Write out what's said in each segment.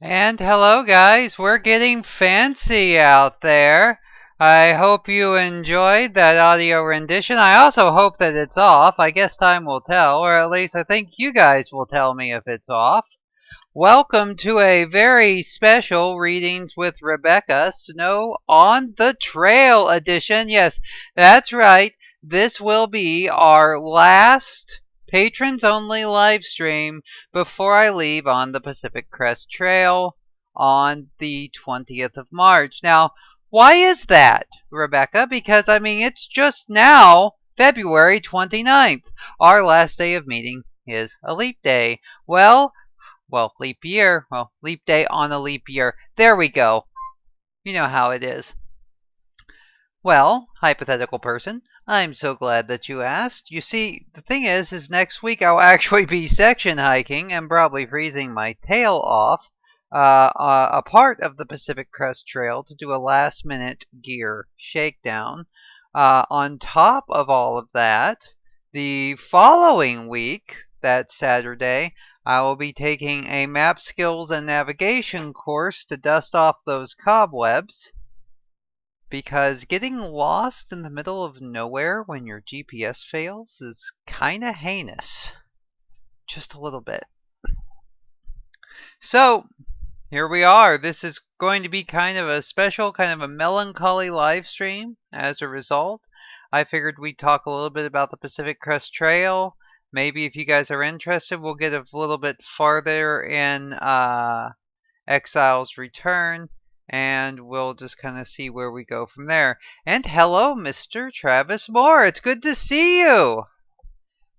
And hello, guys. We're getting fancy out there. I hope you enjoyed that audio rendition. I also hope that it's off. I guess time will tell, or at least I think you guys will tell me if it's off. Welcome to a very special Readings with Rebecca Snow on the Trail edition. Yes, that's right. This will be our last patrons only live stream before I leave on the Pacific Crest Trail on the 20th of March. Now, why is that, Rebecca? Because, I mean, it's just now February 29th. Our last day of meeting is a leap day. Well, leap year. Well, leap day on a leap year. There we go. You know how it is. Well, hypothetical person, I'm so glad that you asked. You see, the thing is next week I'll actually be section hiking and probably freezing my tail off a part of the Pacific Crest Trail to do a last-minute gear shakedown. On top of all of that, the following week, that Saturday, I will be taking a map skills and navigation course to dust off those cobwebs. Because getting lost in the middle of nowhere when your GPS fails is kinda heinous. Just a little bit. So, here we are. This is going to be kind of a special, kind of a melancholy live stream as a result. I figured we'd talk a little bit about the Pacific Crest Trail. Maybe if you guys are interested, we'll get a little bit farther in Exile's Return, and we'll just kind of see where we go from there. And hello, Mr. Travis Moore. It's good to see you.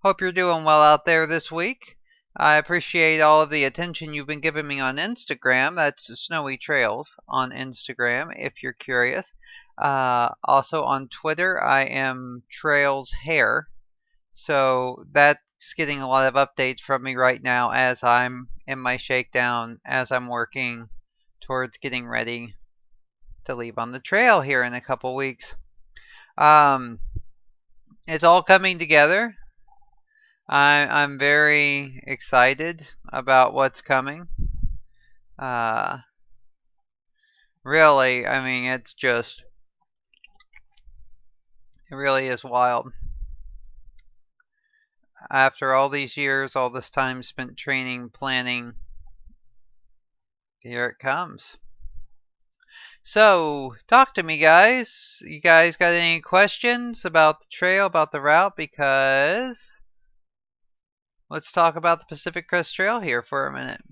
Hope you're doing well out there this week. I appreciate all of the attention you've been giving me on Instagram. That's Snowy Trails on Instagram, if you're curious. Also on Twitter, I am Trails Hair. So that's getting a lot of updates from me right now as I'm in my shakedown, as I'm working towards getting ready to leave on the trail here in a couple weeks. It's all coming together. I'm very excited about what's coming. Really, I mean, it really is wild. After all these years, all this time spent training, planning, here it comes. So, talk to me, guys. You guys got any questions about the trail, about the route? Because let's talk about the Pacific Crest Trail here for a minute.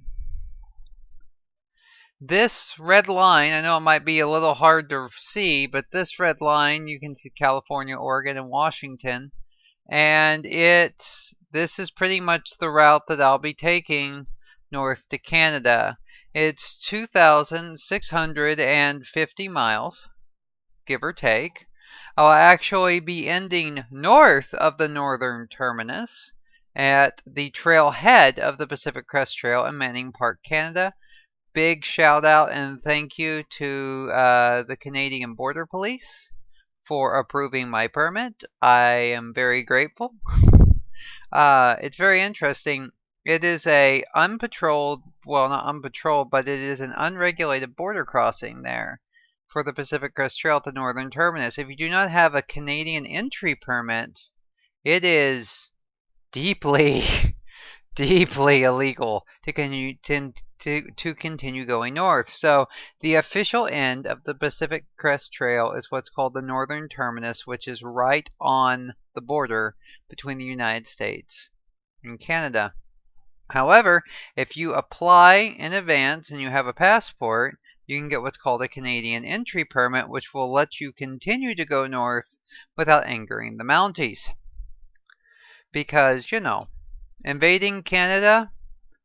This red line, I know it might be a little hard to see, but this red line, you can see California, Oregon, and Washington. And this is pretty much the route that I'll be taking north to Canada. It's 2,650 miles, give or take. I'll actually be ending north of the northern terminus at the trailhead of the Pacific Crest Trail in Manning Park, Canada. Big shout out and thank you to the Canadian Border Police for approving my permit. I am very grateful. It's very interesting. It is a unpatrolled, well, not unpatrolled, but it is an unregulated border crossing there for the Pacific Crest Trail at the northern terminus. If you do not have a Canadian entry permit, it is deeply, deeply illegal to continue going north. So the official end of the Pacific Crest Trail is what's called the northern terminus, which is right on the border between the United States and Canada. However, if you apply in advance and you have a passport, you can get what's called a Canadian entry permit, which will let you continue to go north without angering the Mounties. Because, you know, invading Canada,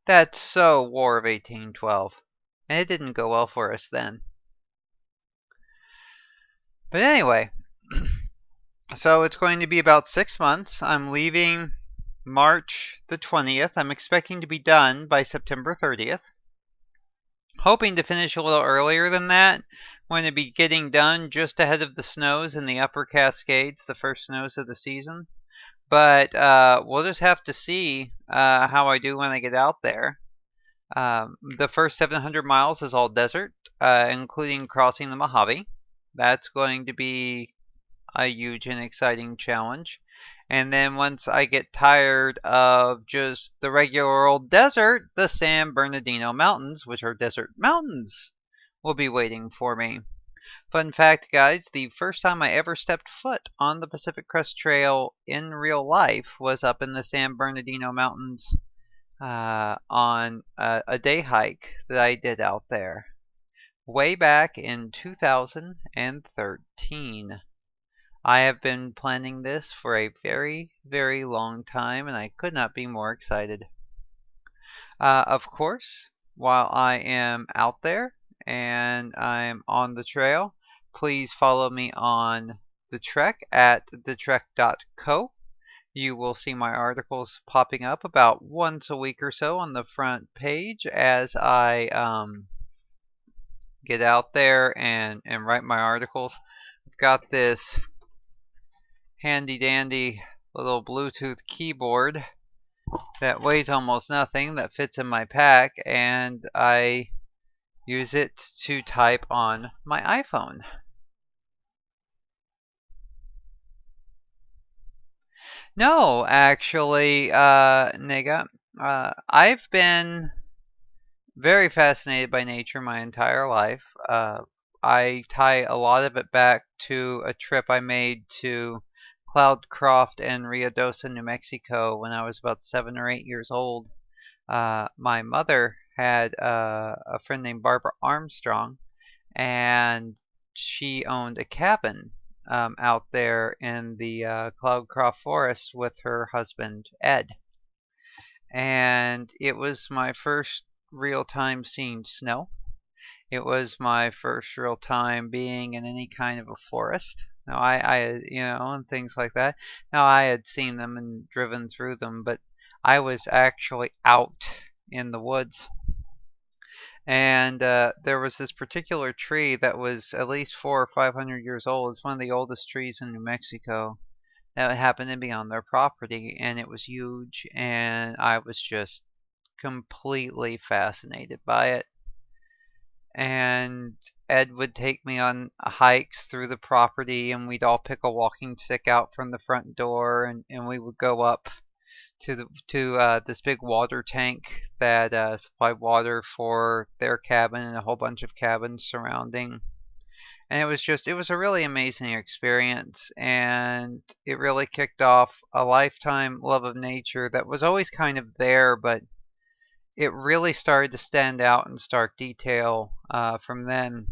that's so War of 1812. And it didn't go well for us then. But anyway, so it's going to be about 6 months. I'm leaving March the 20th. I'm expecting to be done by September 30th. Hoping to finish a little earlier than that. I'm going to be getting done just ahead of the snows in the Upper Cascades, the first snows of the season. But we'll just have to see how I do when I get out there. The first 700 miles is all desert, including crossing the Mojave. That's going to be a huge and exciting challenge. And then once I get tired of just the regular old desert, the San Bernardino Mountains, which are desert mountains, will be waiting for me. Fun fact, guys, the first time I ever stepped foot on the Pacific Crest Trail in real life was up in the San Bernardino Mountains on a day hike that I did out there way back in 2013. I have been planning this for a very, very long time, and I could not be more excited. Of course, while I am out there and I'm on the trail, please follow me on the Trek at thetrek.co. You will see my articles popping up about once a week or so on the front page as I get out there and write my articles. I've got this handy dandy little Bluetooth keyboard that weighs almost nothing that fits in my pack, and I use it to type on my iPhone. No, actually, Nigga, I've been very fascinated by nature my entire life. I tie a lot of it back to a trip I made to Cloudcroft and Ruidoso, New Mexico when I was about 7 or 8 years old. My mother had a friend named Barbara Armstrong, and she owned a cabin out there in the Cloudcroft Forest with her husband, Ed. And it was my first real time seeing snow. It was my first real time being in any kind of a forest. Now and things like that. Now I had seen them and driven through them, but I was actually out in the woods. And there was this particular tree that was at least 400 or 500 years old. It's one of the oldest trees in New Mexico that happened to be on their property, and it was huge, and I was just completely fascinated by it. And Ed would take me on hikes through the property, and we'd all pick a walking stick out from the front door, and we would go up to this big water tank that supplied water for their cabin and a whole bunch of cabins surrounding. And it was a really amazing experience, and it really kicked off a lifetime love of nature that was always kind of there, but it really started to stand out in stark detail from then.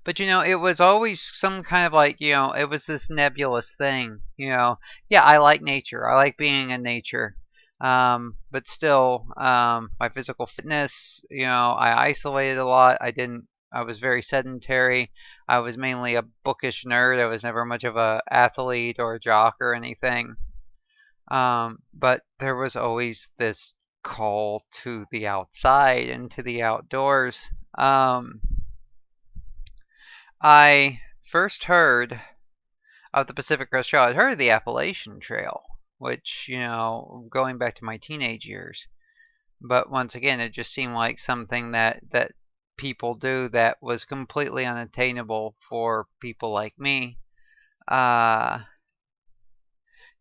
But it was always some kind of it was this nebulous thing. Yeah, I like nature. I like being in nature. But still, my physical fitness, I isolated a lot. I was very sedentary. I was mainly a bookish nerd. I was never much of a athlete or a jock or anything. But there was always this call to the outside and to the outdoors. I first heard of the Pacific Crest Trail. I'd heard of the Appalachian Trail, which, going back to my teenage years. But once again, it just seemed like something that people do that was completely unattainable for people like me. Uh,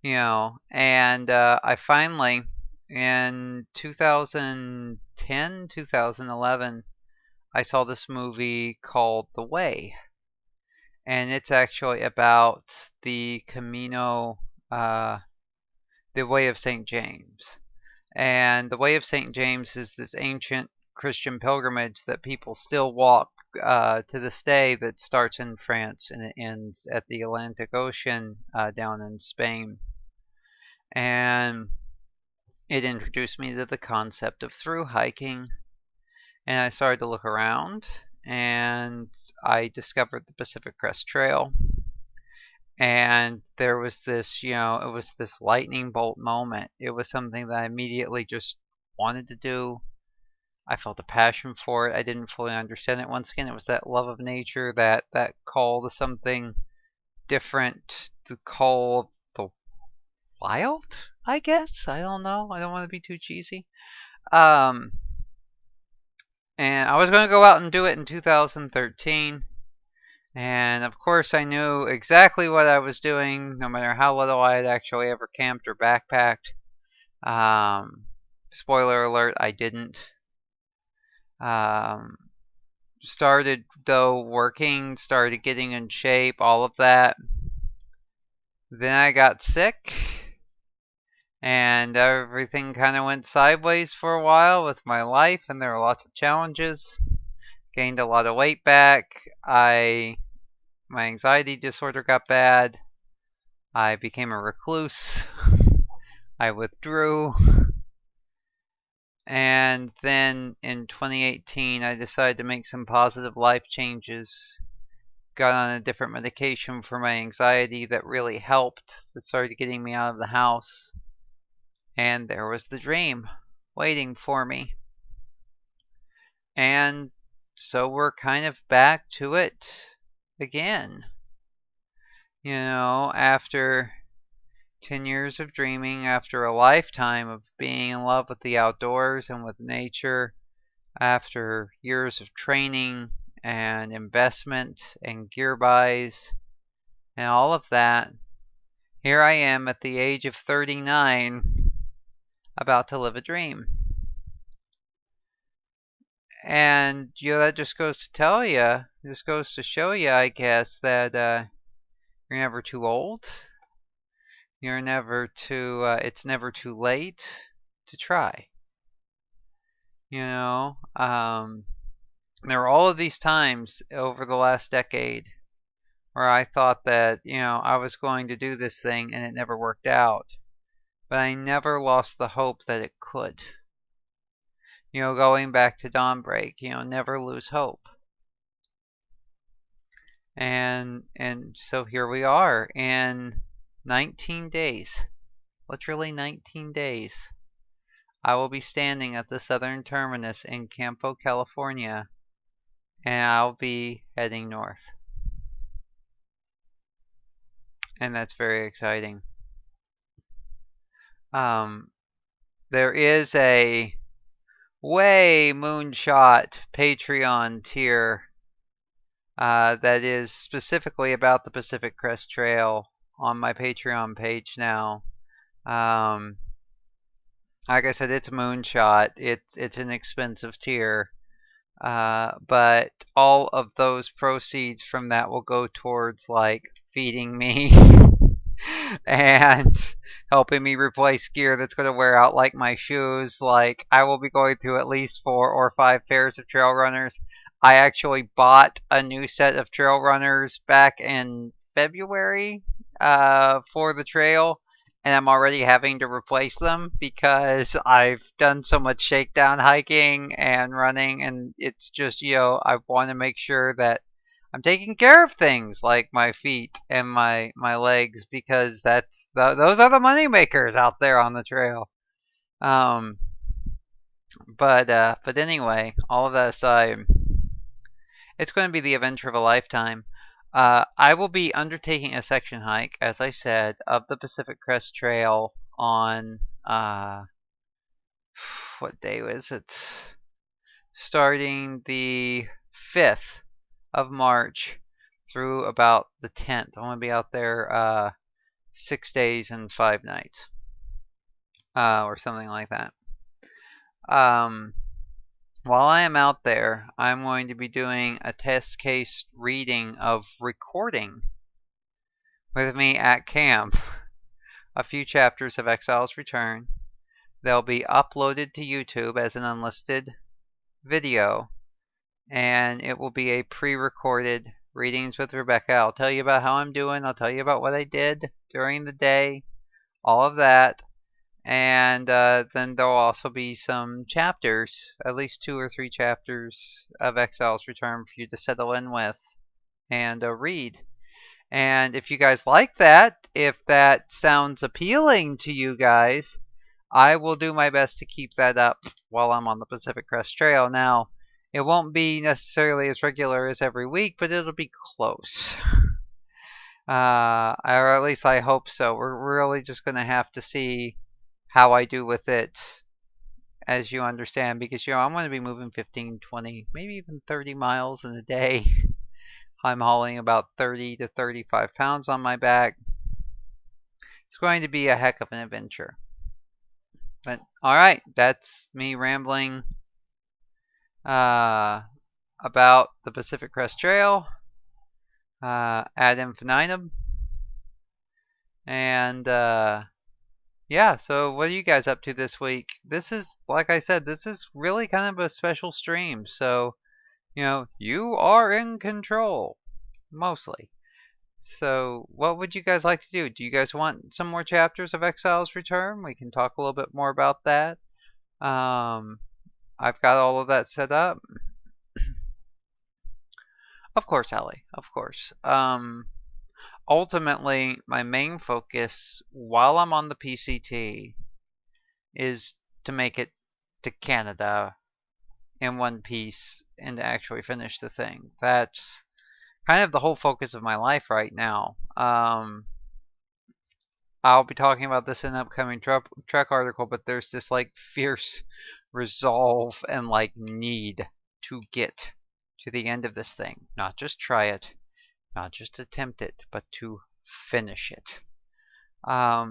and I finally, in 2010, 2011, I saw this movie called The Way. And it's actually about the Camino, the Way of St. James. And the Way of St. James is this ancient Christian pilgrimage that people still walk to this day that starts in France and it ends at the Atlantic Ocean down in Spain. And it introduced me to the concept of through hiking, and I started to look around, and I discovered the Pacific Crest Trail. And there was this, it was this lightning bolt moment. It was something that I immediately just wanted to do. I felt a passion for it. I didn't fully understand it. Once again, it was that love of nature, that call to something different, the call of the wild, I guess. I don't know. I don't want to be too cheesy. Um, And I was going to go out and do it in 2013. And of course, I knew exactly what I was doing, no matter how little I had actually ever camped or backpacked. Spoiler alert, I didn't. Um, started, though, working, started getting in shape, all of that. Then I got sick, and everything kind of went sideways for a while with my life, and there were lots of challenges. Gained a lot of weight back. My anxiety disorder got bad. I became a recluse. I withdrew. And then in 2018, I decided to make some positive life changes. Got on a different medication for my anxiety that really helped. That started getting me out of the house. And there was the dream waiting for me. And so we're kind of back to it again. You know, after 10 years of dreaming, after a lifetime of being in love with the outdoors and with nature, after years of training and investment and gear buys and all of that, here I am at the age of 39 about to live a dream. And that just goes to tell you, just goes to show you, I guess, that you're never too old. You're never too, it's never too late to try. There were all of these times over the last decade where I thought that, I was going to do this thing and it never worked out. But I never lost the hope that it could. Going back to Dawnbreak, never lose hope. And so here we are in 19 days. Literally 19 days. I will be standing at the southern terminus in Campo, California, and I'll be heading north. And that's very exciting. There is a way moonshot Patreon tier that is specifically about the Pacific Crest Trail on my Patreon page now. Like I said, it's moonshot. It's an expensive tier. But all of those proceeds from that will go towards like feeding me and helping me replace gear that's going to wear out, like my shoes. Like, I will be going through at least 4 or 5 pairs of trail runners. I actually bought a new set of trail runners back in February for the trail, and I'm already having to replace them because I've done so much shakedown hiking and running, and it's just, I want to make sure that I'm taking care of things like my feet and my legs, because those are the money makers out there on the trail. But anyway, all of that aside, it's going to be the adventure of a lifetime. I will be undertaking a section hike, as I said, of the Pacific Crest Trail on what day was it? Starting the 5th of March through about the 10th. I'm going to be out there 6 days and 5 nights, or something like that. While I am out there, I'm going to be doing a test case reading of recording with me at camp a few chapters of Exile's Return. They'll be uploaded to YouTube as an unlisted video, and it will be a pre-recorded readings with Rebecca. I'll tell you about how I'm doing. I'll tell you about what I did during the day, all of that. And then there'll also be some chapters, at least 2 or 3 chapters of Exile's Return for you to settle in with and read. And if you guys like that, if that sounds appealing to you guys, I will do my best to keep that up while I'm on the Pacific Crest Trail. Now, it won't be necessarily as regular as every week, but it'll be close. Or at least I hope so. We're really just going to have to see how I do with it as you understand, because I'm going to be moving 15, 20, maybe even 30 miles in a day. I'm hauling about 30 to 35 pounds on my back. It's going to be a heck of an adventure. But alright, that's me rambling about the Pacific Crest Trail ad infinitum. And yeah, so what are you guys up to this week? This is, like I said, this is really kind of a special stream. So, you are in control, mostly. So, what would you guys like to do? Do you guys want some more chapters of Exile's Return? We can talk a little bit more about that. I've got all of that set up. Of course, Ellie. Of course. Ultimately, my main focus while I'm on the PCT is to make it to Canada in one piece and to actually finish the thing. That's kind of the whole focus of my life right now. I'll be talking about this in an upcoming Trek article, but there's this like fierce resolve and like need to get to the end of this thing. Not just try it, not just attempt it, but to finish it. I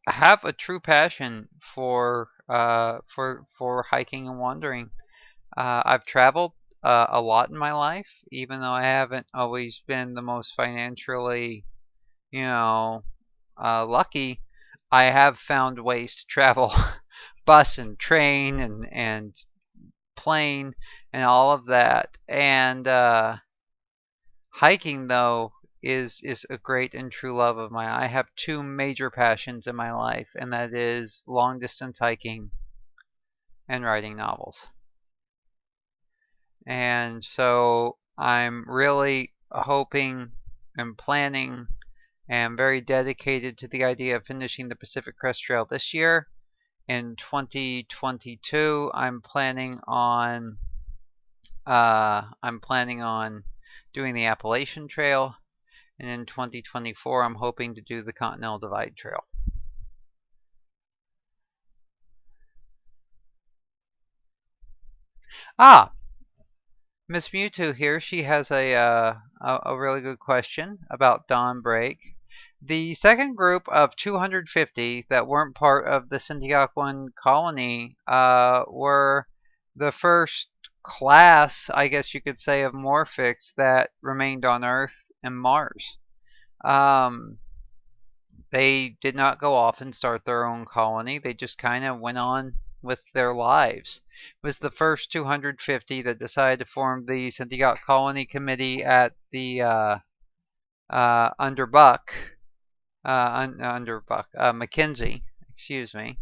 have a true passion for hiking and wandering. I've traveled a lot in my life, even though I haven't always been the most financially, lucky. I have found ways to travel, bus and train and plane and all of that. And hiking, though, is a great and true love of mine. I have two major passions in my life, and that is long distance hiking and writing novels. And so I'm really hoping and planning and very dedicated to the idea of finishing the Pacific Crest Trail this year. In 2022, I'm planning on doing the Appalachian Trail, and in 2024, I'm hoping to do the Continental Divide Trail. Ah, Miss Mewtwo here. She has a really good question about Dawnbreak. The second group of 250 that weren't part of the Sintiaquan colony were the first class, I guess you could say, of Morphics that remained on Earth and Mars. They did not go off and start their own colony. They just kind of went on with their lives. It was the first 250 that decided to form the Sintiac Colony Committee at the under Mackenzie, excuse me,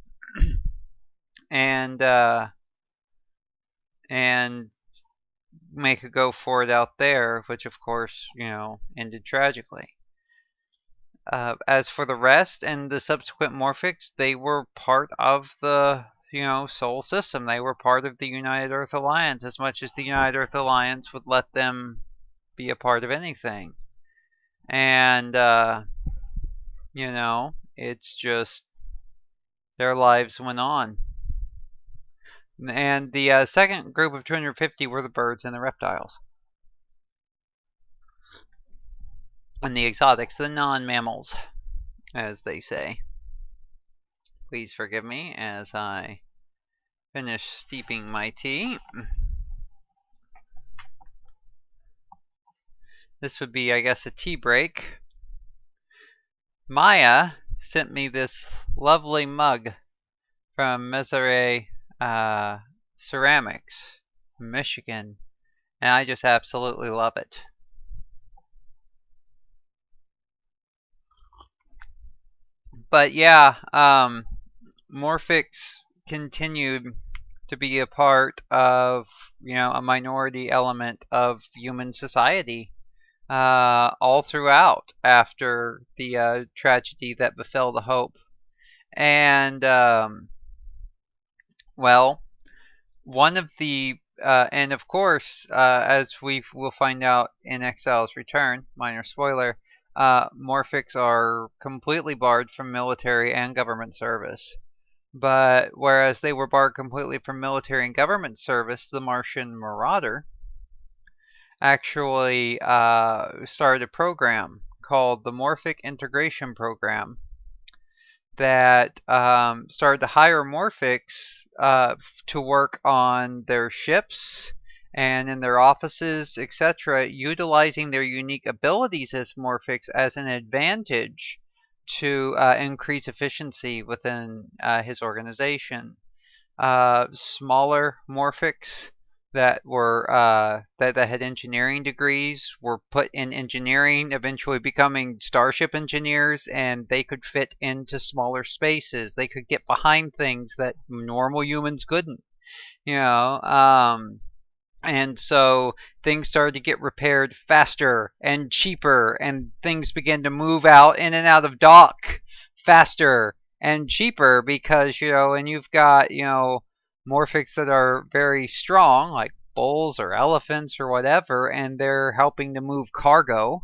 and make a go for it out there, which of course, ended tragically. As for the rest and the subsequent Morphics, they were part of the Sol system. They were part of the United Earth Alliance, as much as the United Earth Alliance would let them be a part of anything. And it's just their lives went on. And the second group of 250 were the birds and the reptiles. And the exotics, the non-mammals, as they say. Please forgive me as I finish steeping my tea. This would be, I guess, a tea break. Maya sent me this lovely mug from Mesare Ceramics, Michigan, and I just absolutely love it. But yeah, Morphics continued to be a part of, a minority element of human society all throughout after the tragedy that befell the Hope. And, well, one of the, and of course, as we will find out in Exile's Return, minor spoiler, Morphics are completely barred from military and government service. But whereas they were barred completely from military and government service, the Martian Marauder actually started a program called the Morphic Integration Program that started to hire Morphics to work on their ships and in their offices, etc., utilizing their unique abilities as Morphics as an advantage to increase efficiency within his organization. Smaller Morphics that had engineering degrees were put in engineering, eventually becoming starship engineers, and they could fit into smaller spaces. They could get behind things that normal humans couldn't. You know, and so things started to get repaired faster and cheaper, and things began to move out in and out of dock faster and cheaper because, and you've got, morphics that are very strong, like bulls or elephants or whatever, and they're helping to move cargo.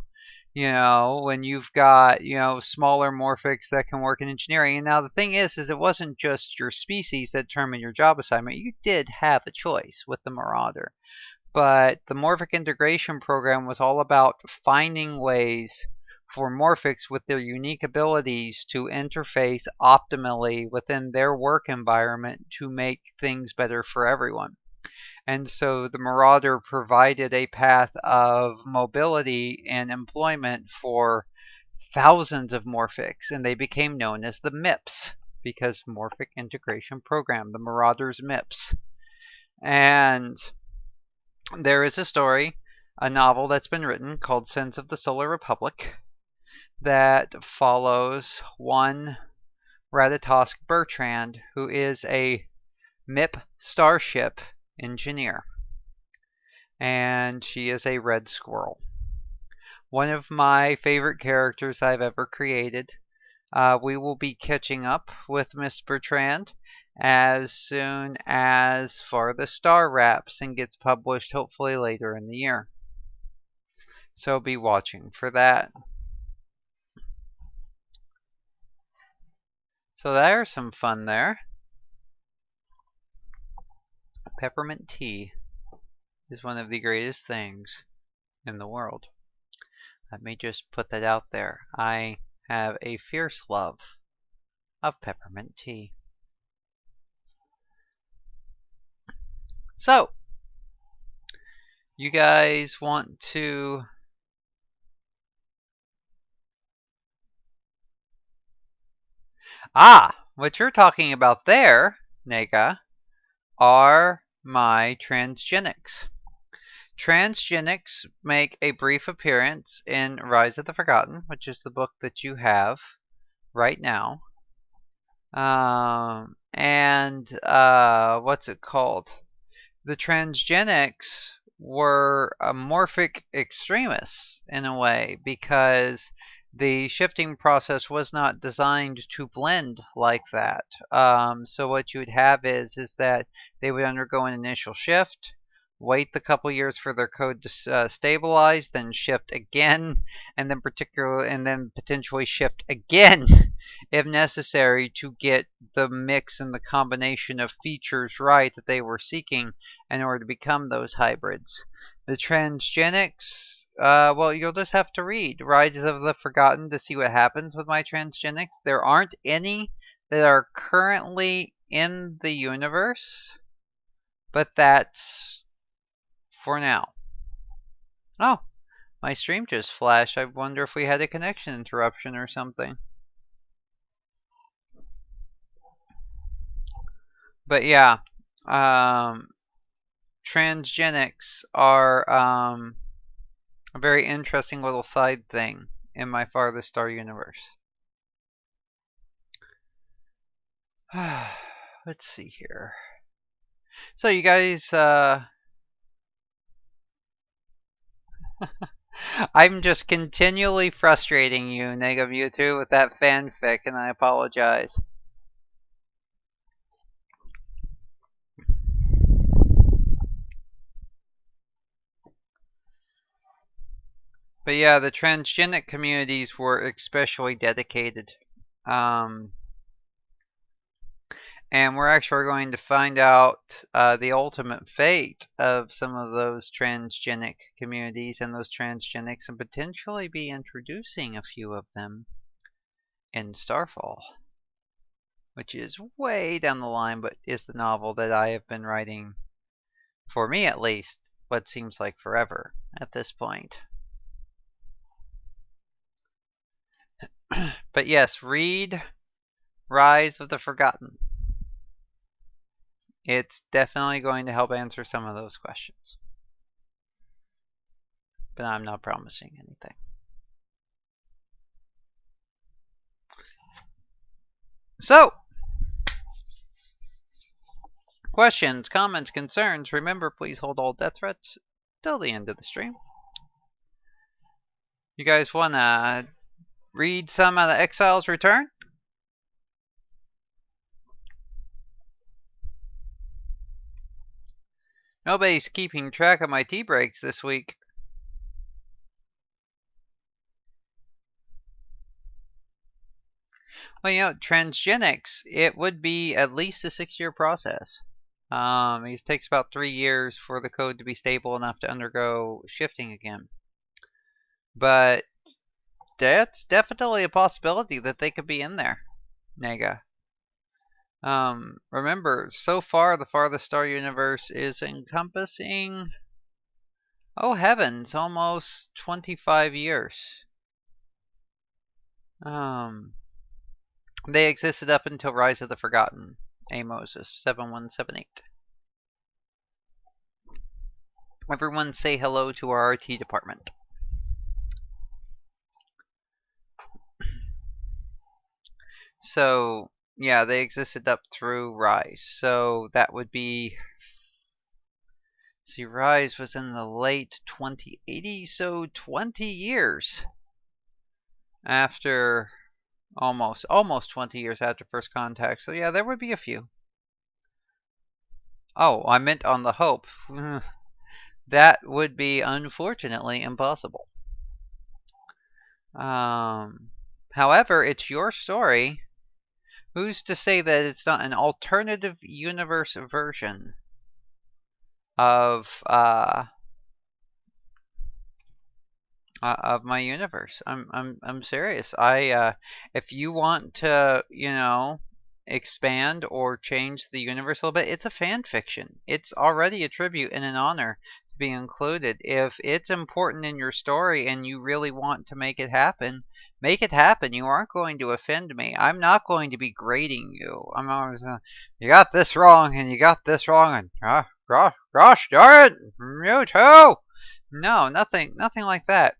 When you've got, smaller morphics that can work in engineering. And now the thing is it wasn't just your species that determined your job assignment. You did have a choice with the Marauder. But the Morphic Integration Program was all about finding ways for Morphics with their unique abilities to interface optimally within their work environment to make things better for everyone. And so the Marauder provided a path of mobility and employment for thousands of Morphics, and they became known as the MIPS because Morphic Integration Program, the Marauder's MIPS. And there is a story, a novel that's been written called Sins of the Solar Republic that follows one Ratatosk Bertrand, who is a MIP starship engineer. And she is a red squirrel. One of my favorite characters I've ever created. We will be catching up with Miss Bertrand as soon as Farthest Star wraps and gets published, hopefully later in the year. So be watching for that. So there's some fun there. Peppermint tea is one of the greatest things in the world. Let me just put that out there. I have a fierce love of peppermint tea. So, you guys want to... what you're talking about there, Nega, are my transgenics. Transgenics make a brief appearance in Rise of the Forgotten, which is the book that you have right now. What's it called? The transgenics were morphic extremists in a way because the shifting process was not designed to blend like that. So what you would have is that they would undergo an initial shift, wait the couple years for their code to stabilize, then shift again, and then potentially shift again if necessary to get the mix and the combination of features right that they were seeking in order to become those hybrids. The transgenics, well, you'll just have to read Rise of the Forgotten to see what happens with my transgenics. There aren't any that are currently in the universe, but that's for now. Oh, my stream just flashed. I wonder if we had a connection interruption or something. But yeah, transgenics are a very interesting little side thing in my Farthest Star universe. Let's see here. So you guys, I'm just continually frustrating you, Negamutu, with that fanfic, and I apologize. But yeah, the transgenic communities were especially dedicated. And we're actually going to find out the ultimate fate of some of those transgenic communities and those transgenics, and potentially be introducing a few of them in Starfall, which is way down the line, but is the novel that I have been writing, for me at least, what seems like forever at this point. But yes, read Rise of the Forgotten. It's definitely going to help answer some of those questions. But I'm not promising anything. So, questions, comments, concerns. Remember, please hold all death threats till the end of the stream. You guys want to read some out of Exile's Return? Nobody's keeping track of my tea breaks this week. Well, transgenics, it would be at least a 6-year process. It takes about 3 years for the code to be stable enough to undergo shifting again. But that's definitely a possibility that they could be in there, Nega. Remember, so far the farthest star universe is encompassing, oh heavens, almost 25 years. They existed up until Rise of the Forgotten. Moses 7178. Everyone say hello to our RT department. So, yeah, they existed up through Rise. So that would be... See, Rise was in the late 2080s, so 20 years after... Almost 20 years after First Contact. So yeah, there would be a few. Oh, I meant on the Hope. That would be, unfortunately, impossible. However, it's your story. Who's to say that it's not an alternative universe version of my universe? I'm serious. If you want to, expand or change the universe a little bit, it's a fan fiction. It's already a tribute and an honor to be included. If it's important in your story and you really want to make it happen, make it happen. You aren't going to offend me. I'm not going to be grading you. I'm always, you got this wrong and you got this wrong and gosh darn it, you too. No, nothing like that.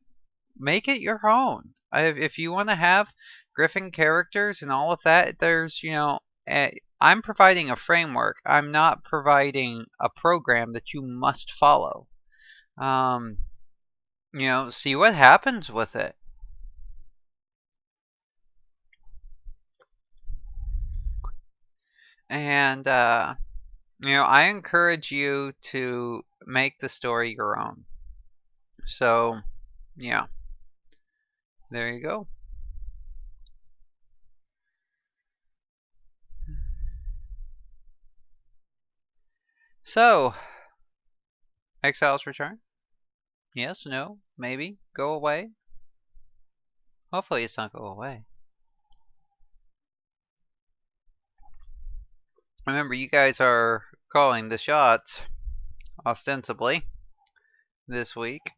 Make it your own. If you want to have Griffin characters and all of that, there's, I'm providing a framework. I'm not providing a program that you must follow. See what happens with it. And, I encourage you to make the story your own. So, yeah. There you go. So, Exile's Return? Yes, no, maybe, go away? Hopefully it's not go away. Remember, you guys are calling the shots, ostensibly, this week.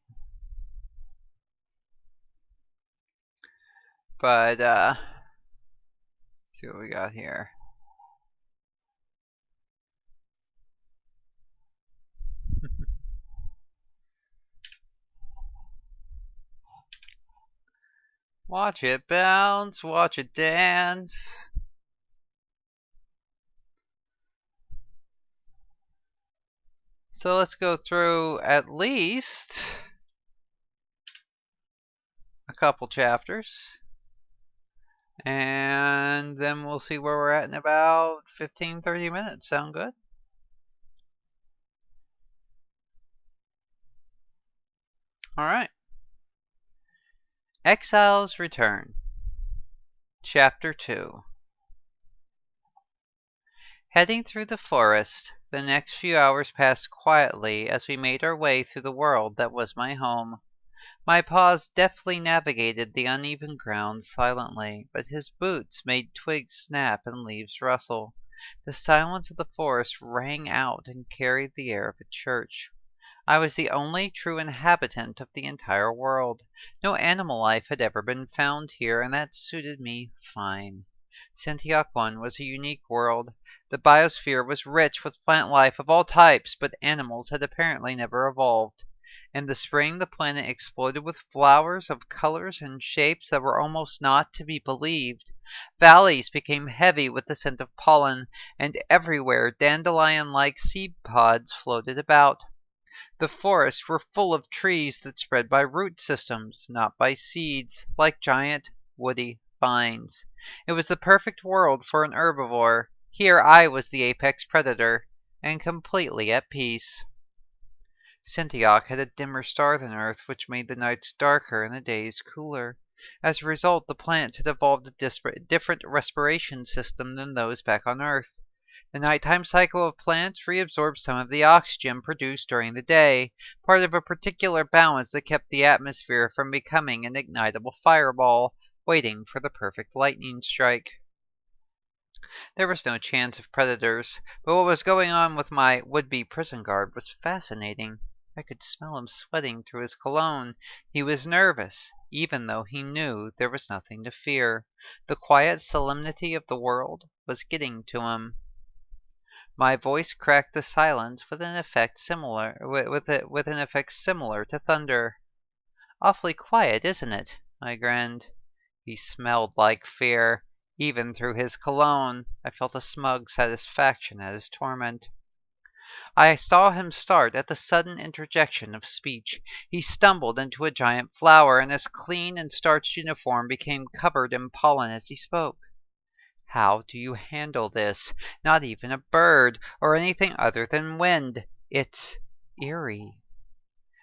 But, let's see what we got here. Watch it bounce, watch it dance. So let's go through at least a couple chapters. And then we'll see where we're at in about 15-30 minutes. Sound good? Alright. Exile's Return. Chapter 2. Heading through the forest, the next few hours passed quietly as we made our way through the world that was my home. My paws deftly navigated the uneven ground silently, but his boots made twigs snap and leaves rustle. The silence of the forest rang out and carried the air of a church. I was the only true inhabitant of the entire world. No animal life had ever been found here, and that suited me fine. Santiaquan was a unique world. The biosphere was rich with plant life of all types, but animals had apparently never evolved. In the spring, the planet exploded with flowers of colors and shapes that were almost not to be believed. Valleys became heavy with the scent of pollen, and everywhere dandelion-like seed pods floated about. The forests were full of trees that spread by root systems, not by seeds, like giant woody vines. It was the perfect world for an herbivore. Here I was the apex predator, and completely at peace. Sintioch had a dimmer star than Earth, which made the nights darker and the days cooler. As a result, the plants had evolved a different respiration system than those back on Earth. The nighttime cycle of plants reabsorbed some of the oxygen produced during the day, part of a particular balance that kept the atmosphere from becoming an ignitable fireball, waiting for the perfect lightning strike. There was no chance of predators, but what was going on with my would-be prison guard was fascinating. I could smell him sweating through his cologne. He was nervous, even though he knew there was nothing to fear. The quiet solemnity of the world was getting to him. My voice cracked the silence with an effect similar to thunder. "Awfully quiet, isn't it?" I grinned. He smelled like fear. Even through his cologne, I felt a smug satisfaction at his torment. I saw him start at the sudden interjection of speech. He stumbled into a giant flower, and his clean and starched uniform became covered in pollen as he spoke. "How do you handle this? Not even a bird, or anything other than wind. It's eerie."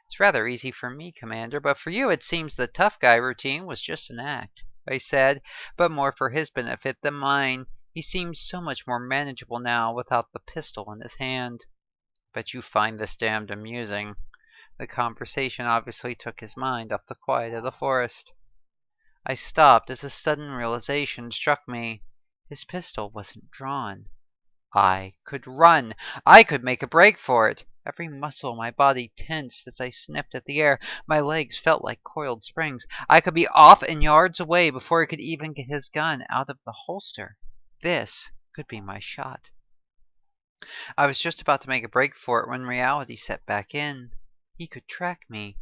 "It's rather easy for me, Commander, but for you it seems the tough guy routine was just an act," I said, but more for his benefit than mine. He seemed so much more manageable now without the pistol in his hand. "Bet you find this damned amusing." The conversation obviously took his mind off the quiet of the forest. I stopped as a sudden realization struck me. His pistol wasn't drawn. I could run. I could make a break for it. Every muscle in my body tensed as I sniffed at the air. My legs felt like coiled springs. I could be off and yards away before he could even get his gun out of the holster. This could be my shot. I was just about to make a break for it when reality set back in. He could track me.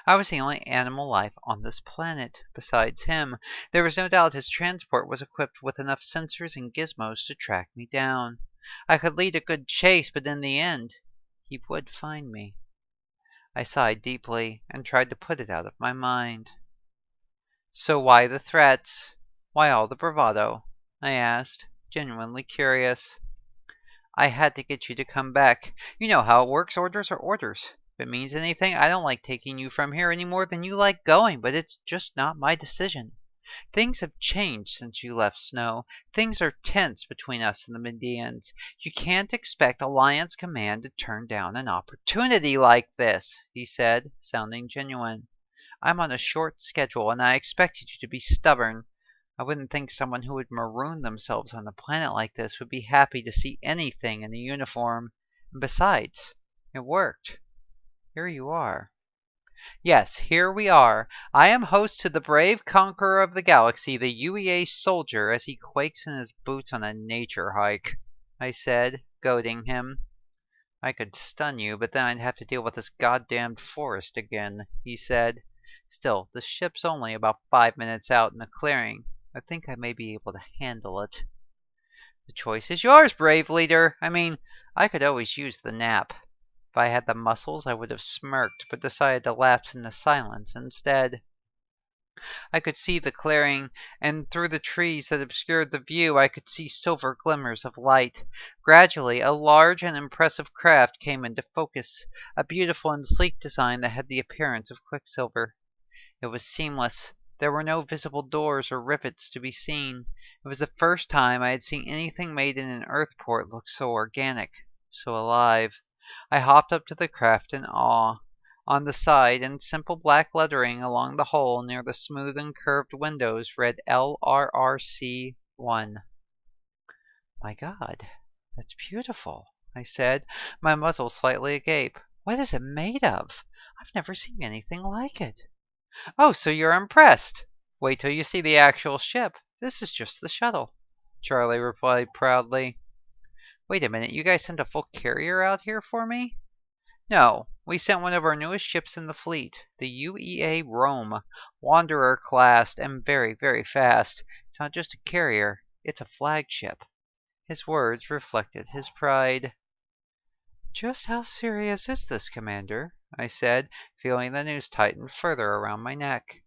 I was the only animal life on this planet. Besides him, there was no doubt his transport was equipped with enough sensors and gizmos to track me down. I could lead a good chase, but in the end, he would find me. I sighed deeply and tried to put it out of my mind. "So why the threats? Why all the bravado?" I asked, genuinely curious. "I had to get you to come back. You know how it works. Orders are orders. If it means anything, I don't like taking you from here any more than you like going, but it's just not my decision. Things have changed since you left Snow. Things are tense between us and the Medians. You can't expect Alliance Command to turn down an opportunity like this," he said, sounding genuine. "I'm on a short schedule, and I expected you to be stubborn. I wouldn't think someone who would maroon themselves on a planet like this would be happy to see anything in a uniform. And besides, it worked. Here you are." "Yes, here we are. I am host to the brave conqueror of the galaxy, the UEA soldier, as he quakes in his boots on a nature hike," I said, goading him. "I could stun you, but then I'd have to deal with this goddamned forest again," he said. "Still, the ship's only about 5 minutes out in the clearing. I think I may be able to handle it." "The choice is yours, brave leader. I mean, I could always use the nap." If I had the muscles, I would have smirked, but decided to lapse into silence instead. I could see the clearing, and through the trees that obscured the view I could see silver glimmers of light. Gradually, a large and impressive craft came into focus, a beautiful and sleek design that had the appearance of quicksilver. It was seamless. There were no visible doors or rivets to be seen. It was the first time I had seen anything made in an Earthport look so organic, so alive. I hopped up to the craft in awe. On the side, in simple black lettering along the hull near the smooth and curved windows, read LRRC-1. My God, that's beautiful, I said, my muzzle slightly agape. What is it made of? I've never seen anything like it. Oh, so you're impressed. Wait till you see the actual ship. This is just the shuttle, Charlie replied proudly. Wait a minute, you guys sent a full carrier out here for me? No, we sent one of our newest ships in the fleet, the UEA Rome, Wanderer class and very, very fast. It's not just a carrier, it's a flagship. His words reflected his pride. Just how serious is this, Commander? I said, feeling the noose tighten further around my neck.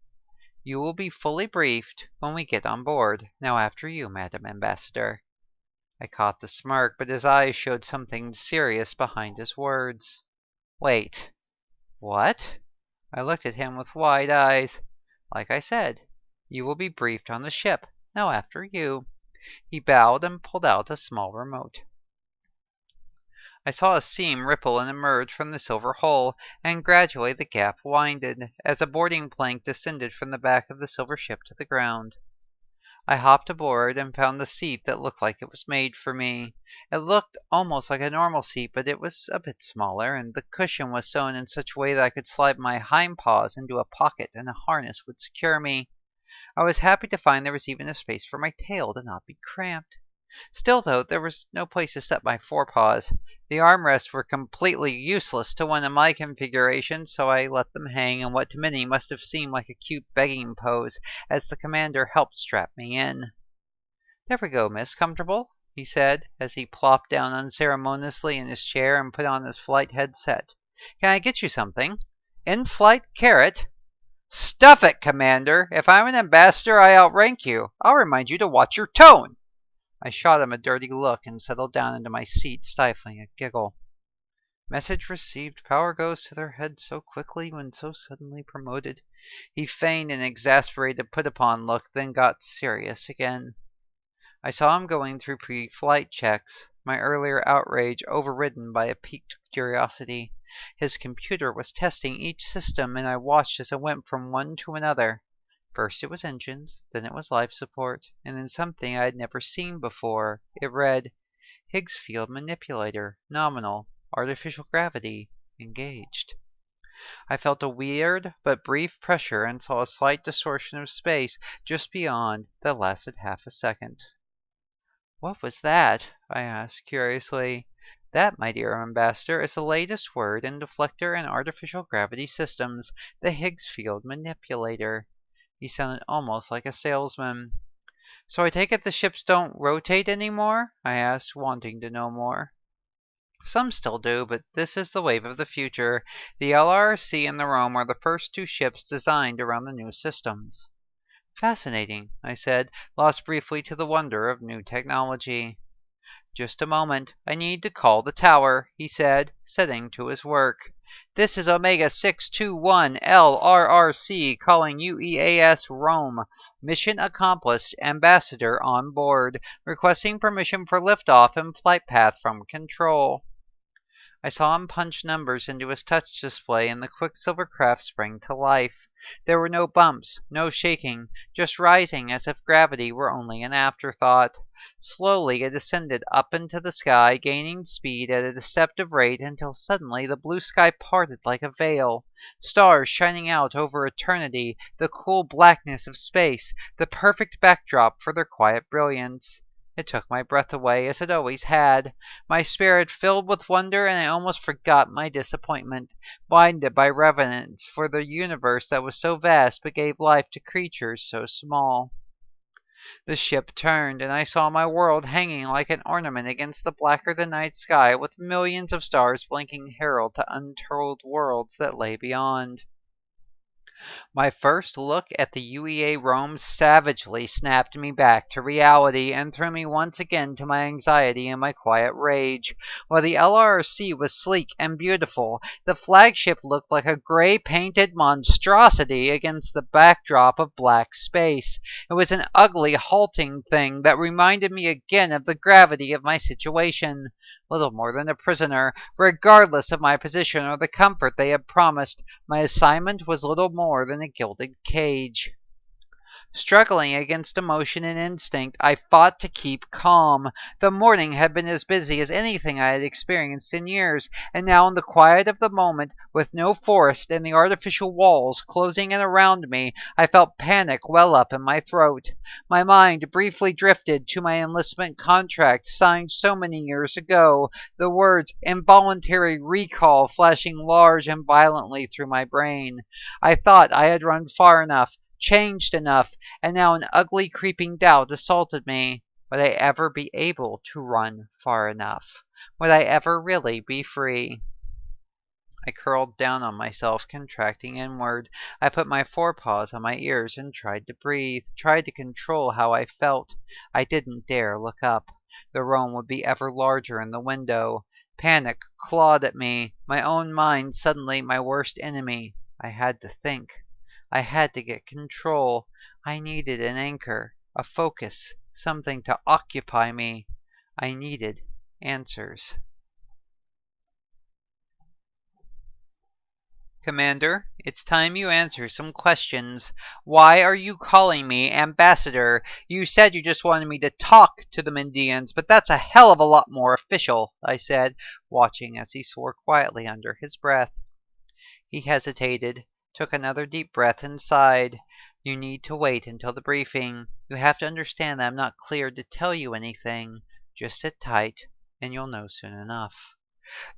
You will be fully briefed when we get on board. Now after you, Madam Ambassador. I caught the smirk, but his eyes showed something serious behind his words. Wait. What? I looked at him with wide eyes. Like I said, you will be briefed on the ship. Now after you. He bowed and pulled out a small remote. I saw a seam ripple and emerge from the silver hull, and gradually the gap widened as a boarding plank descended from the back of the silver ship to the ground. I hopped aboard and found a seat that looked like it was made for me. It looked almost like a normal seat, but it was a bit smaller, and the cushion was sewn in such a way that I could slide my hind paws into a pocket and a harness would secure me. I was happy to find there was even a space for my tail to not be cramped. Still, though, there was no place to set my forepaws. The armrests were completely useless to one in my configuration, so I let them hang in what to many must have seemed like a cute begging pose as the commander helped strap me in. There we go, miss. Comfortable? He said, as he plopped down unceremoniously in his chair and put on his flight headset. Can I get you something? In-flight carrot? Stuff it, Commander! If I'm an ambassador, I outrank you. I'll remind you to watch your tone! I shot him a dirty look and settled down into my seat, stifling a giggle. Message received. Power goes to their heads so quickly when so suddenly promoted. He feigned an exasperated put-upon look, then got serious again. I saw him going through pre-flight checks, my earlier outrage overridden by a piqued curiosity. His computer was testing each system, and I watched as it went from one to another. First it was engines, then it was life support, and then something I had never seen before. It read, Higgs field manipulator, nominal, artificial gravity, engaged. I felt a weird but brief pressure and saw a slight distortion of space just beyond that lasted half a second. What was that? I asked curiously. That, my dear Ambassador, is the latest word in deflector and artificial gravity systems, the Higgs field manipulator. He sounded almost like a salesman. So I take it the ships don't rotate anymore? I asked, wanting to know more. Some still do, but this is the wave of the future. The LRC and the Rome are the first two ships designed around the new systems. Fascinating, I said, lost briefly to the wonder of new technology. Just a moment. I need to call the tower, he said, setting to his work. This is Omega 621 LRRC calling UEAS Rome. Mission accomplished. Ambassador on board. Requesting permission for liftoff and flight path from control. I saw him punch numbers into his touch display and the Quicksilver craft sprang to life. There were no bumps, no shaking, just rising as if gravity were only an afterthought. Slowly it ascended up into the sky, gaining speed at a deceptive rate until suddenly the blue sky parted like a veil. Stars shining out over eternity, the cool blackness of space, the perfect backdrop for their quiet brilliance. It took my breath away, as it always had. My spirit filled with wonder, and I almost forgot my disappointment, blinded by reverence for the universe that was so vast but gave life to creatures so small. The ship turned, and I saw my world hanging like an ornament against the blacker-than-night sky, with millions of stars blinking herald to untold worlds that lay beyond. My first look at the UEA Rome savagely snapped me back to reality and threw me once again to my anxiety and my quiet rage. While the LRC was sleek and beautiful, the flagship looked like a gray-painted monstrosity against the backdrop of black space. It was an ugly, halting thing that reminded me again of the gravity of my situation. Little more than a prisoner, regardless of my position or the comfort they had promised. My assignment was little more than a gilded cage. Struggling against emotion and instinct, I fought to keep calm. The morning had been as busy as anything I had experienced in years, and now in the quiet of the moment, with no forest and the artificial walls closing in around me, I felt panic well up in my throat. My mind briefly drifted to my enlistment contract signed so many years ago, the words involuntary recall flashing large and violently through my brain. I thought I had run far enough, changed enough, and now an ugly creeping doubt assaulted me. Would I ever be able to run far enough? Would I ever really be free? I curled down on myself, contracting inward. I put my forepaws on my ears and tried to breathe, tried to control how I felt. I didn't dare look up. The Rome would be ever larger in the window. Panic clawed at me, my own mind suddenly my worst enemy. I had to think. I had to get control. I needed an anchor, a focus, something to occupy me. I needed answers. Commander, it's time you answer some questions. Why are you calling me ambassador? You said you just wanted me to talk to the Mendians, but that's a hell of a lot more official, I said, watching as he swore quietly under his breath. He hesitated, took another deep breath and sighed. You need to wait until the briefing. You have to understand that I'm not cleared to tell you anything. Just sit tight, and you'll know soon enough.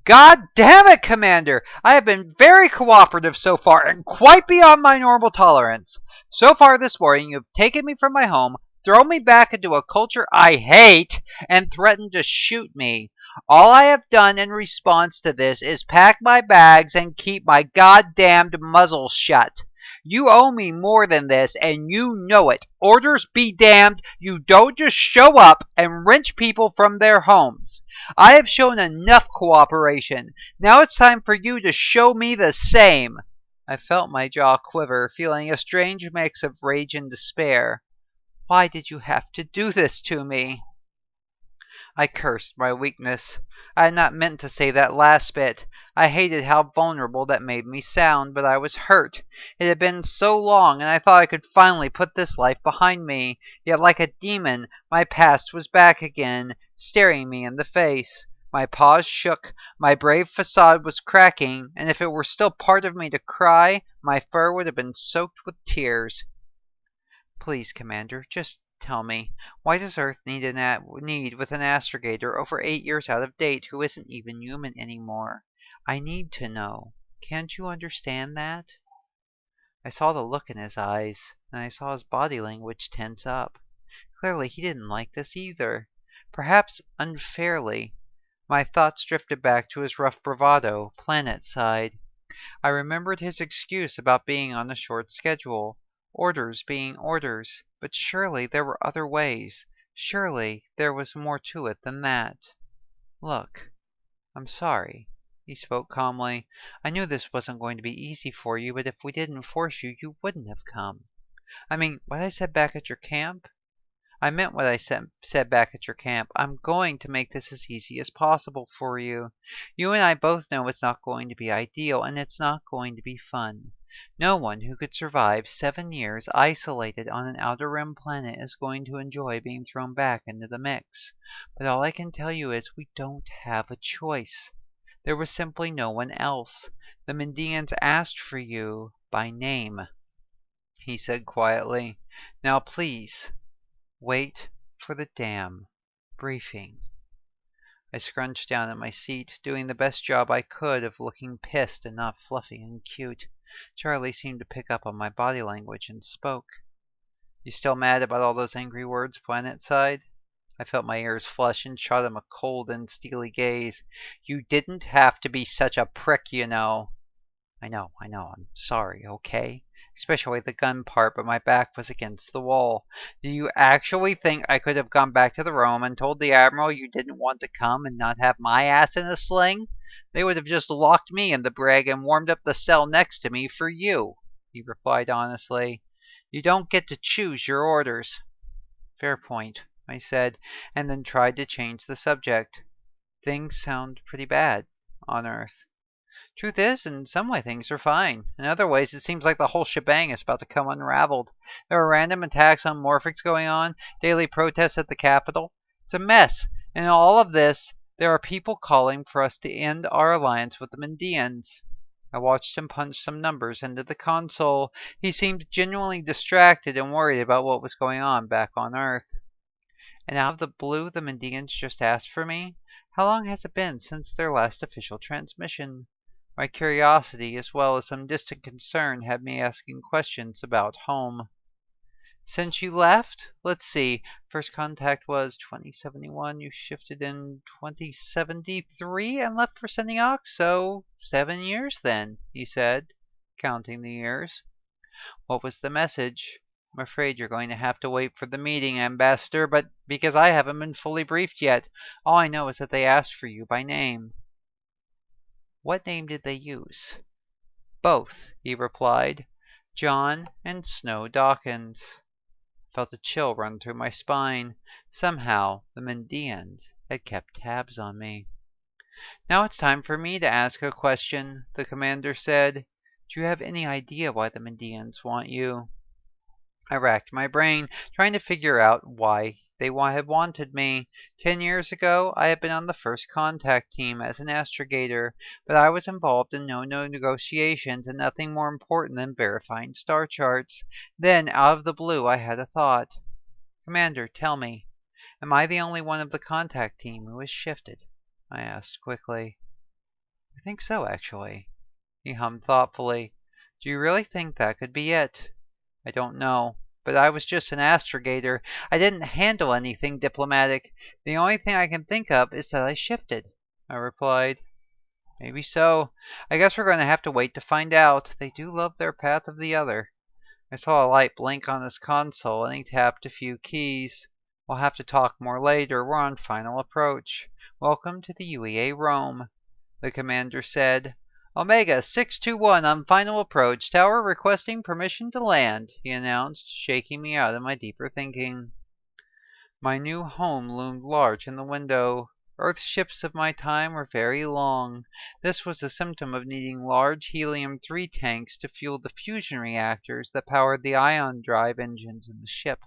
God damn it, Commander! I have been very cooperative so far and quite beyond my normal tolerance. So far this morning, you have taken me from my home, thrown me back into a culture I hate, and threatened to shoot me. All I have done in response to this is pack my bags and keep my goddamned muzzle shut. You owe me more than this, and you know it. Orders be damned, you don't just show up and wrench people from their homes. I have shown enough cooperation. Now it's time for you to show me the same. I felt my jaw quiver, feeling a strange mix of rage and despair. Why did you have to do this to me? I cursed my weakness. I had not meant to say that last bit. I hated how vulnerable that made me sound, but I was hurt. It had been so long, and I thought I could finally put this life behind me. Yet like a demon, my past was back again, staring me in the face. My paws shook, my brave facade was cracking, and if it were still part of me to cry, my fur would have been soaked with tears. Please, Commander, just tell me, why does Earth need with an astrogator over 8 years out of date who isn't even human anymore? I need to know. Can't you understand that? I saw the look in his eyes, and I saw his body language tense up. Clearly he didn't like this either. Perhaps unfairly. My thoughts drifted back to his rough bravado, planet side. I remembered his excuse about being on a short schedule. Orders being orders. But surely there were other ways. Surely there was more to it than that. Look, I'm sorry. He spoke calmly. I knew this wasn't going to be easy for you, but if we didn't force you, you wouldn't have come. I mean, what I said back at your camp? I meant what I said back at your camp. I'm going to make this as easy as possible for you. You and I both know it's not going to be ideal, and it's not going to be fun. No one who could survive 7 years isolated on an outer rim planet is going to enjoy being thrown back into the mix. But all I can tell you is we don't have a choice. There was simply no one else. The Mendians asked for you by name, he said quietly. Now please, wait for the damn briefing. I scrunched down in my seat, doing the best job I could of looking pissed and not fluffy and cute. Charlie seemed to pick up on my body language and spoke. You still mad about all those angry words, Planet Side? I felt my ears flush and shot him a cold and steely gaze. You didn't have to be such a prick, you know. I know, I'm sorry, okay? especially the gun part, but my back was against the wall. Do you actually think I could have gone back to the Rome and told the Admiral you didn't want to come and not have my ass in a sling? They would have just locked me in the brig and warmed up the cell next to me for you, he replied honestly. You don't get to choose your orders. Fair point, I said, and then tried to change the subject. Things sound pretty bad on Earth. Truth is, in some way things are fine. In other ways, it seems like the whole shebang is about to come unraveled. There are random attacks on Morphics going on, daily protests at the Capitol. It's a mess. And in all of this, there are people calling for us to end our alliance with the Mendians. I watched him punch some numbers into the console. He seemed genuinely distracted and worried about what was going on back on Earth. And out of the blue, the Mendians just asked for me? How long has it been since their last official transmission? My curiosity, as well as some distant concern, had me asking questions about home. Since you left? Let's see. First contact was 2071. You shifted in 2073 and left for Seniox, so 7 years then, he said, counting the years. What was the message? I'm afraid you're going to have to wait for the meeting, Ambassador, but because I haven't been fully briefed yet. All I know is that they asked for you by name. What name did they use? Both, he replied. John and Snow Dawkins. I felt a chill run through my spine. Somehow, the Mendians had kept tabs on me. Now it's time for me to ask a question, the commander said. Do you have any idea why the Mendians want you? I racked my brain, trying to figure out why they had wanted me. 10 years ago, I had been on the first contact team as an astrogator, but I was involved in no negotiations and nothing more important than verifying star charts. Then, out of the blue, I had a thought. Commander, tell me, am I the only one of the contact team who has shifted? I asked quickly. I think so, actually. He hummed thoughtfully. Do you really think that could be it? I don't know. But I was just an astrogator. I didn't handle anything diplomatic. The only thing I can think of is that I shifted, I replied. Maybe so. I guess we're going to have to wait to find out. They do love their Path of the Other. I saw a light blink on his console and he tapped a few keys. We'll have to talk more later. We're on final approach. Welcome to the UEA Rome, the commander said. Omega 621 on final approach. Tower requesting permission to land, he announced, shaking me out of my deeper thinking. My new home loomed large in the window. Earth ships of my time were very long. This was a symptom of needing large helium-3 tanks to fuel the fusion reactors that powered the ion drive engines in the ship.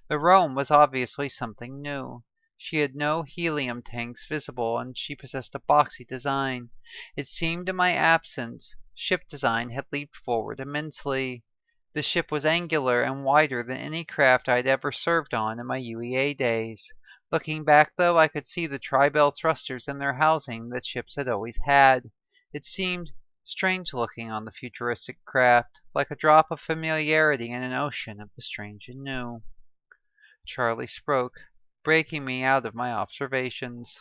The Rome was obviously something new. She had no helium tanks visible, and she possessed a boxy design. It seemed in my absence, ship design had leaped forward immensely. The ship was angular and wider than any craft I had ever served on in my UEA days. Looking back, though, I could see the tri-bell thrusters in their housing that ships had always had. It seemed strange looking on the futuristic craft, like a drop of familiarity in an ocean of the strange and new. Charlie spoke, breaking me out of my observations.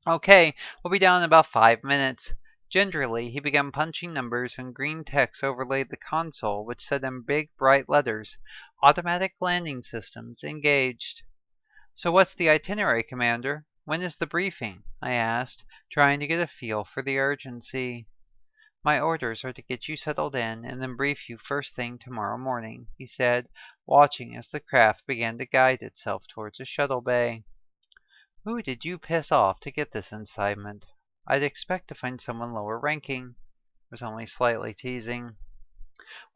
Okay, we'll be down in about 5 minutes. Gingerly, he began punching numbers, and green text overlaid the console, which said in big, bright letters, Automatic Landing Systems Engaged. So what's the itinerary, Commander? When is the briefing? I asked, trying to get a feel for the urgency. My orders are to get you settled in and then brief you first thing tomorrow morning, he said, watching as the craft began to guide itself towards a shuttle bay. Who did you piss off to get this incitement? I'd expect to find someone lower ranking. I was only slightly teasing.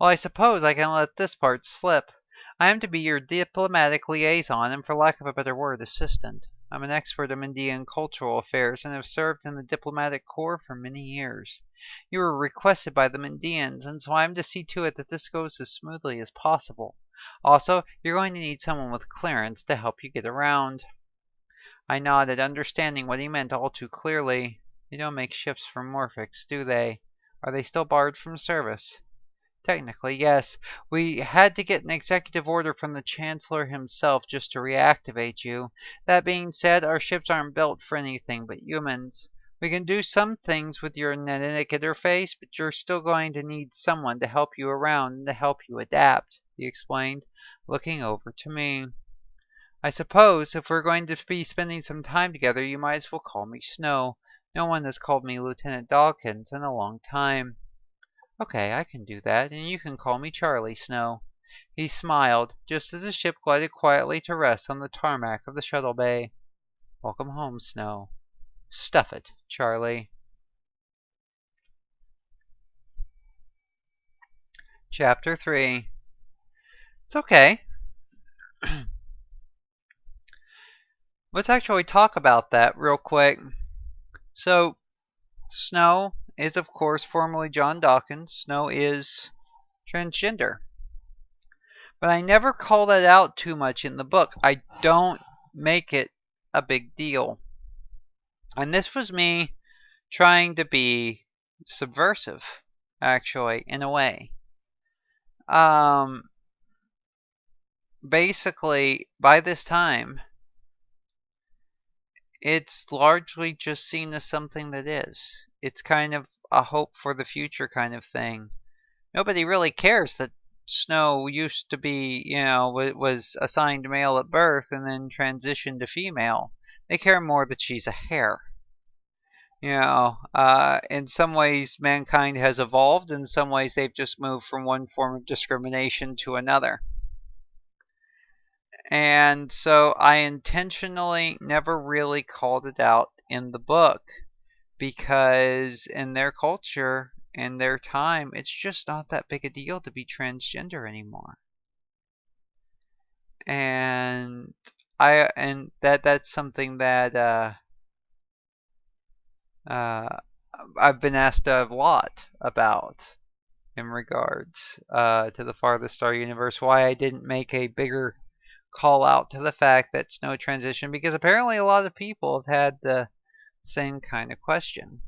Well, I suppose I can let this part slip. I am to be your diplomatic liaison and, for lack of a better word, assistant. I'm an expert in Indian cultural affairs and have served in the diplomatic corps for many years. You were requested by the Mendians, and so I am to see to it that this goes as smoothly as possible. Also, you're going to need someone with clearance to help you get around. I nodded, understanding what he meant all too clearly. They don't make ships for Morphics, do they? Are they still barred from service? Technically, yes. We had to get an executive order from the Chancellor himself just to reactivate you. That being said, our ships aren't built for anything but humans. We can do some things with your netic interface, but you're still going to need someone to help you around and to help you adapt, he explained, looking over to me. I suppose if we're going to be spending some time together, you might as well call me Snow. No one has called me Lieutenant Dawkins in a long time. Okay, I can do that, and you can call me Charlie, Snow. He smiled, just as the ship glided quietly to rest on the tarmac of the shuttle bay. Welcome home, Snow. Stuff it, Charlie. Chapter 3. It's okay. Let's actually talk about that real quick. So, Snow is, of course, formerly John Dawkins. Snow is transgender. But I never call that out too much in the book. I don't make it a big deal. And this was me trying to be subversive, actually, in a way. Basically, by this time, it's largely just seen as something that is. It's kind of a hope for the future kind of thing. Nobody really cares that Snow used to be, was assigned male at birth and then transitioned to female. They care more that she's a hare. In some ways, mankind has evolved. In some ways, they've just moved from one form of discrimination to another. And so I intentionally never really called it out in the book because in their culture, in their time, it's just not that big a deal to be transgender anymore. And that's something that I've been asked a lot about in regards to the Farthest Star universe. Why I didn't make a bigger call out to the fact that Snow transitioned, because apparently a lot of people have had the same kind of question.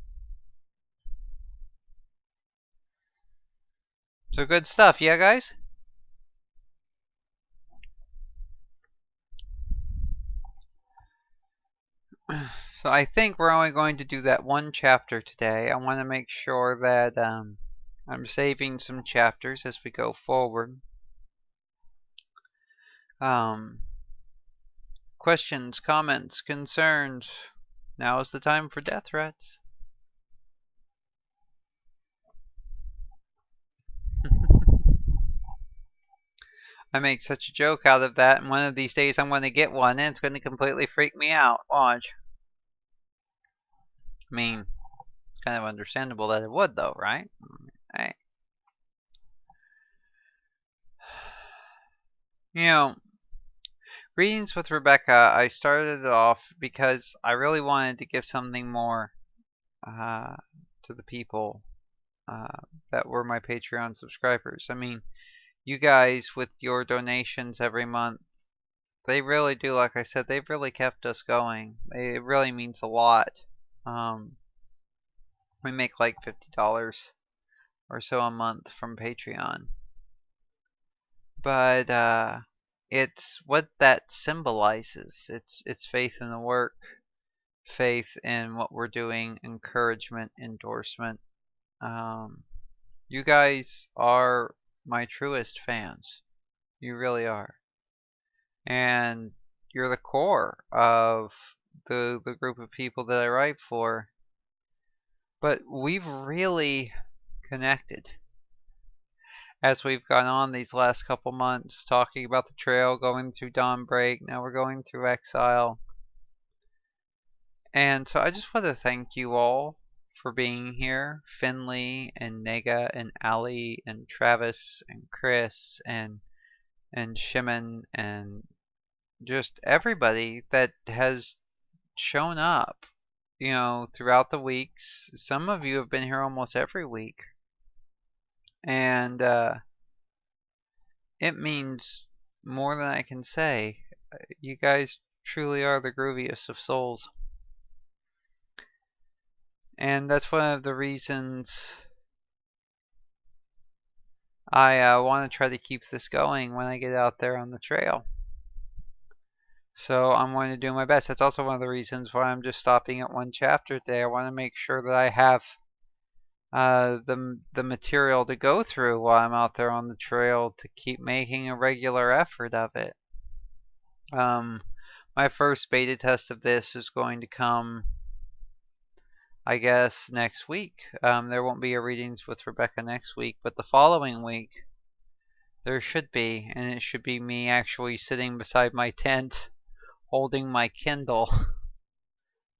So good stuff, yeah, guys? So I think we're only going to do that one chapter today. I want to make sure that I'm saving some chapters as we go forward. Questions, comments, concerns? Now is the time for death threats. I make such a joke out of that, and one of these days I'm going to get one, and it's going to completely freak me out. Watch. I mean, it's kind of understandable that it would, though, right? Hey. Readings with Rebecca, I started it off because I really wanted to give something more to the people that were my Patreon subscribers. I mean, you guys with your donations every month, they really do, like I said, they've really kept us going. It really means a lot. We make like $50 or so a month from Patreon. But it's what that symbolizes. It's faith in the work, faith in what we're doing, encouragement, endorsement. You guys are my truest fans. You really are. And you're the core of the group of people that I write for. But we've really connected as we've gone on these last couple months, talking about the trail, going through Dawnbreak, now we're going through Exile. And so I just want to thank you all for being here. Finley and Nega and Ali and Travis and Chris and Shimon and just everybody that has shown up, throughout the weeks. Some of you have been here almost every week. And it means more than I can say. You guys truly are the grooviest of souls. And that's one of the reasons I want to try to keep this going when I get out there on the trail. So I'm going to do my best. That's also one of the reasons why I'm just stopping at one chapter today. I want to make sure that I have the material to go through while I'm out there on the trail to keep making a regular effort of it. My first beta test of this is going to come, I guess, next week. There won't be a readings with Rebecca next week, but the following week there should be, and it should be me actually sitting beside my tent, holding my Kindle,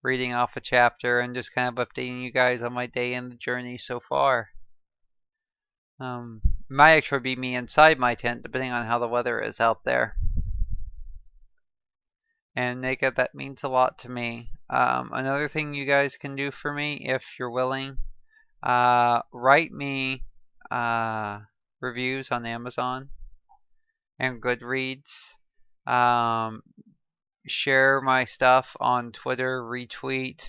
reading off a chapter, and just kind of updating you guys on my day and the journey so far. Might actually be me inside my tent, depending on how the weather is out there. And Nega, that means a lot to me. Another thing you guys can do for me, if you're willing, write me reviews on Amazon and Goodreads. Share my stuff on Twitter, retweet.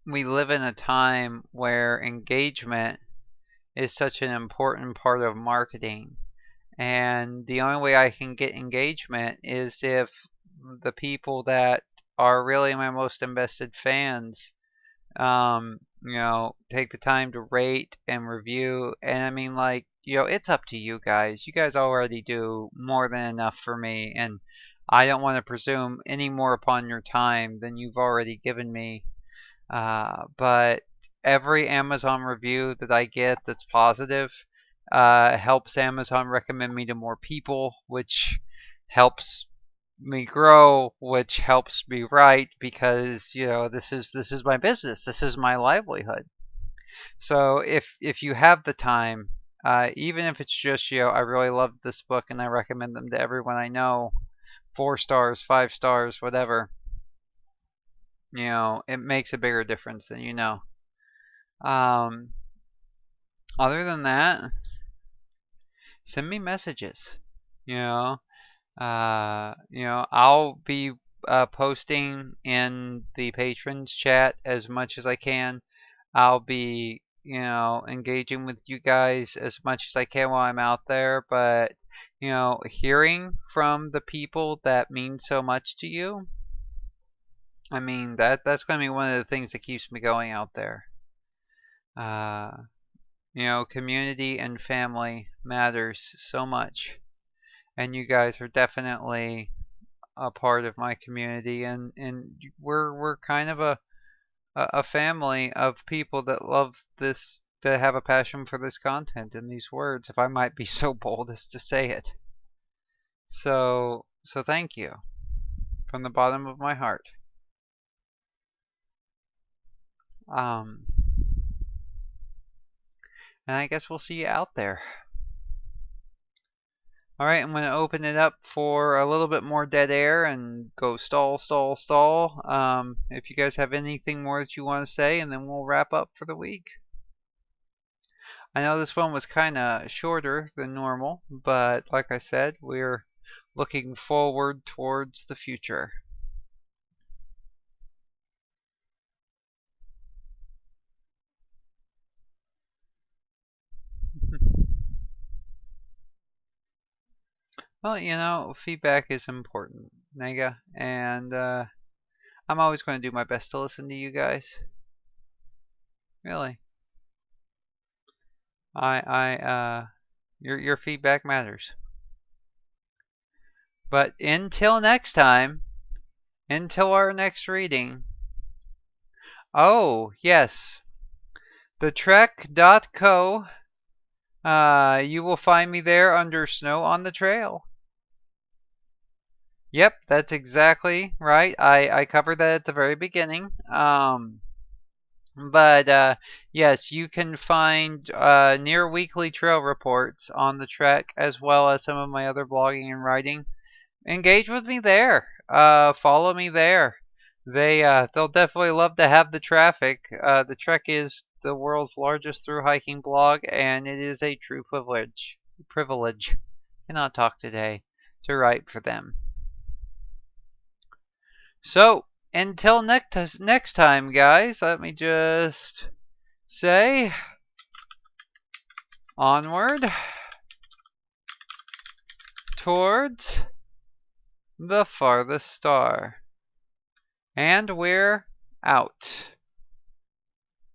We live in a time where engagement is such an important part of marketing. And the only way I can get engagement is if the people that are really my most invested fans, take the time to rate and review. And I mean, like, it's up to you guys. You guys already do more than enough for me, and I don't want to presume any more upon your time than you've already given me. But every Amazon review that I get that's positive helps Amazon recommend me to more people, which helps me grow, which helps me write, because this is my business, this is my livelihood. So if you have the time, even if it's just I really love this book and I recommend them to everyone I know, 4 stars, 5 stars, whatever, it makes a bigger difference than you know. Other than that, send me messages. I'll be posting in the patrons chat as much as I can. I'll be, engaging with you guys as much as I can while I'm out there. But, hearing from the people that mean so much to you, I mean, that's going to be one of the things that keeps me going out there. Community and family matters so much. And you guys are definitely a part of my community, and we're kind of a family of people that love this, that have a passion for this content and these words, if I might be so bold as to say it. So thank you from the bottom of my heart. And I guess we'll see you out there. Alright, I'm going to open it up for a little bit more dead air and go stall, stall, stall. If you guys have anything more that you want to say, and then we'll wrap up for the week. I know this one was kind of shorter than normal, but like I said, we're looking forward towards the future. Well, feedback is important, Nega, and I'm always going to do my best to listen to you guys. Really. Your feedback matters. But until next time, until our next reading. Oh, yes. thetrek.co. You will find me there under Snow on the Trail. Yep, that's exactly right. I covered that at the very beginning. But yes, you can find near weekly trail reports on the trek, as well as some of my other blogging and writing. Engage with me there. Follow me there. They'll definitely love to have the traffic. The Trek is the world's largest through hiking blog, and it is a true privilege. Cannot talk today, to write for them. So until next time, guys, let me just say onward towards the farthest star. And we're out.